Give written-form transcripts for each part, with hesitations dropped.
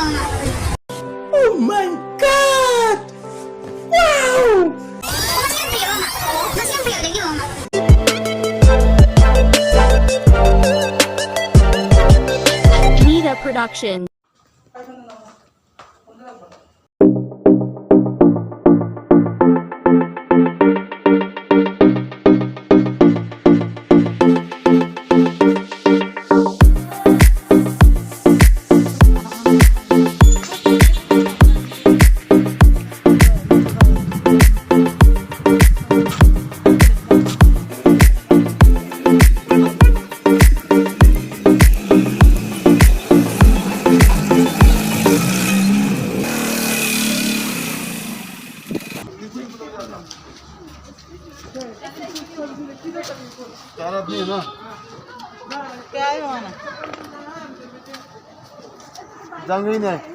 Oh my god! Wow! Nita Production. तारा भी है ना क्या है वहाँ जंगली नहीं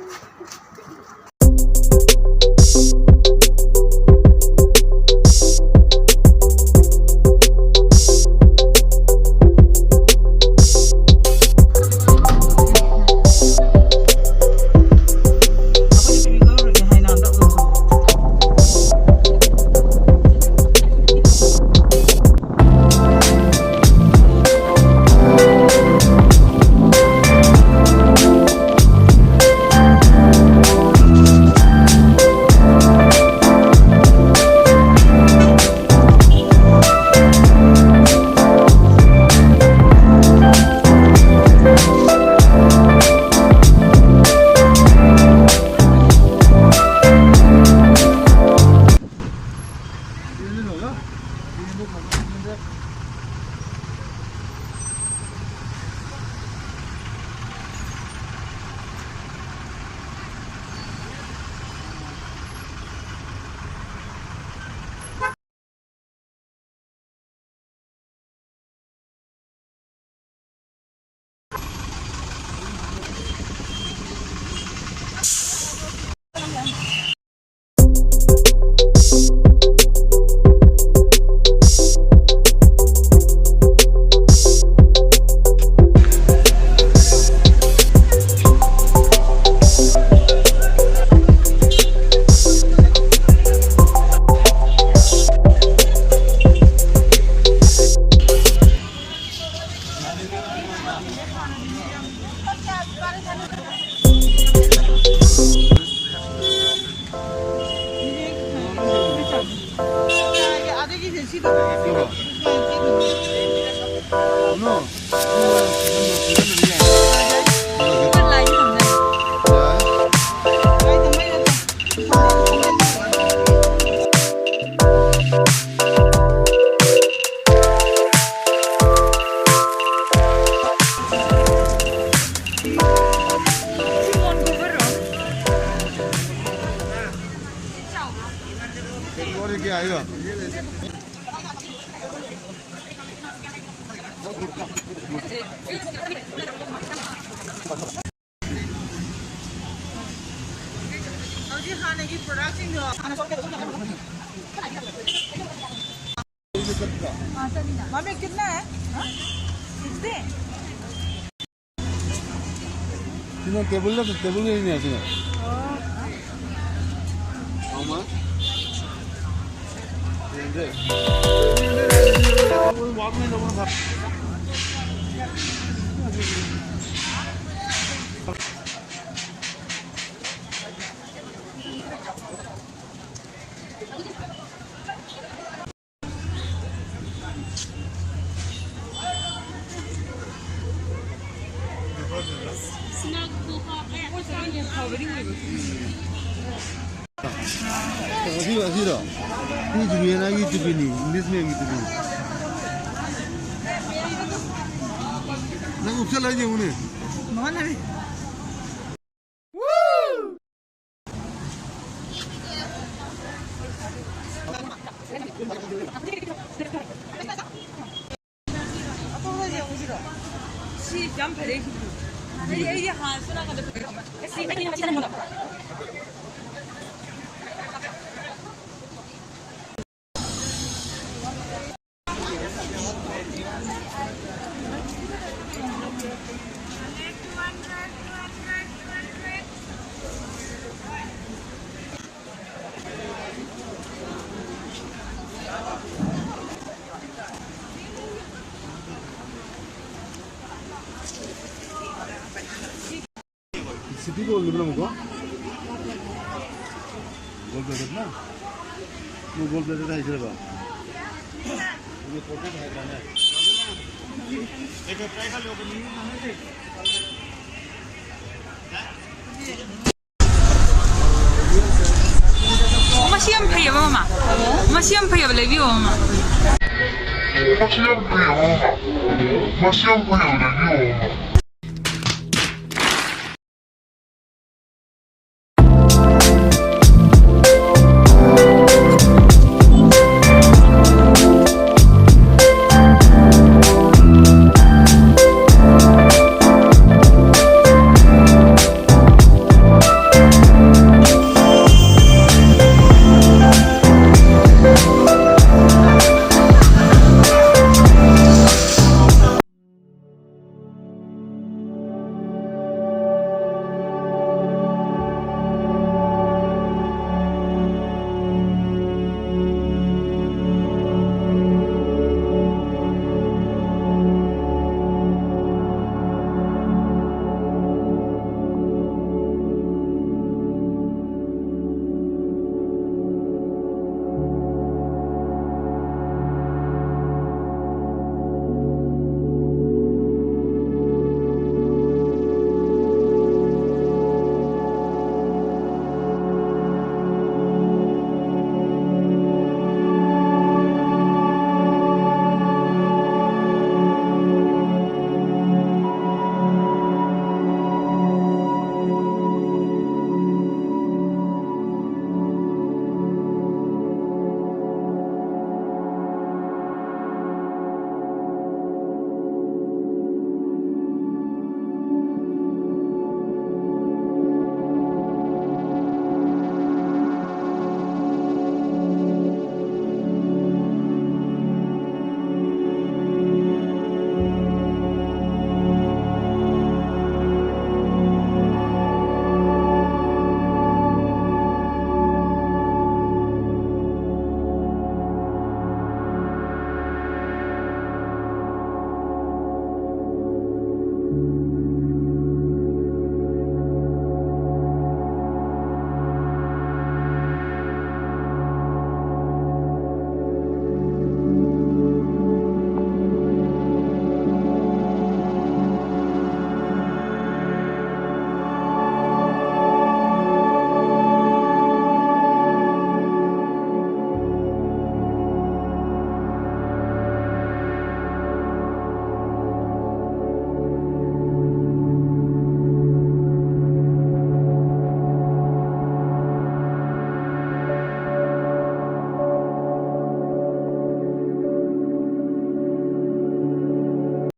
क्या आएगा अभी खाने की प्रोडक्शन जो मम्मी कितना है टेबल ना टेबल नहीं है सिंह मामा walk में लोगों का अभी रो कुछ भी ना ये चुपी नहीं इंग्लिश में ये चुपी ना उपचार लगे उन्हें मोहन है सिटी को लिबरा मुको गोल प्लेट ना वो गोल प्लेट है इधर बा ये फोटो है ना एक ट्राई कर लो我们先配吧嘛，我们先配吧来比我嘛。我先不要嘛，我先不要的有嘛。